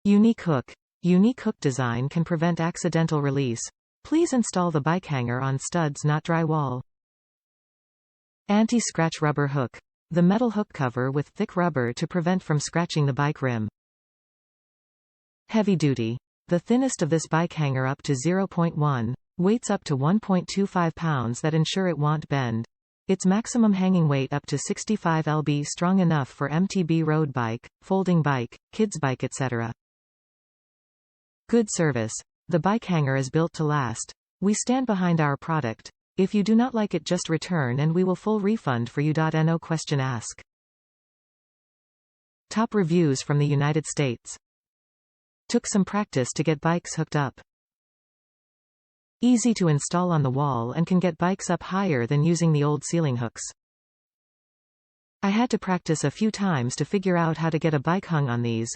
Unique hook. Unique hook design can prevent accidental release. Please install the bike hanger on studs, not drywall. Anti-scratch rubber hook. The metal hook cover with thick rubber to prevent from scratching the bike rim. Heavy duty. The thinnest of this bike hanger up to 0.1, weights up to 1.25 pounds that ensure it won't bend. Its maximum hanging weight up to 65 lb, strong enough for MTB road bike, folding bike, kids bike etc. Good service. The bike hanger is built to last. We stand behind our product. If you do not like it, just return and we will full refund for you.no. Question ask. Top reviews from the United States. Took some practice to get bikes hooked up. Easy to install on the wall and can get bikes up higher than using the old ceiling hooks. I had to practice a few times to figure out how to get a bike hung on these.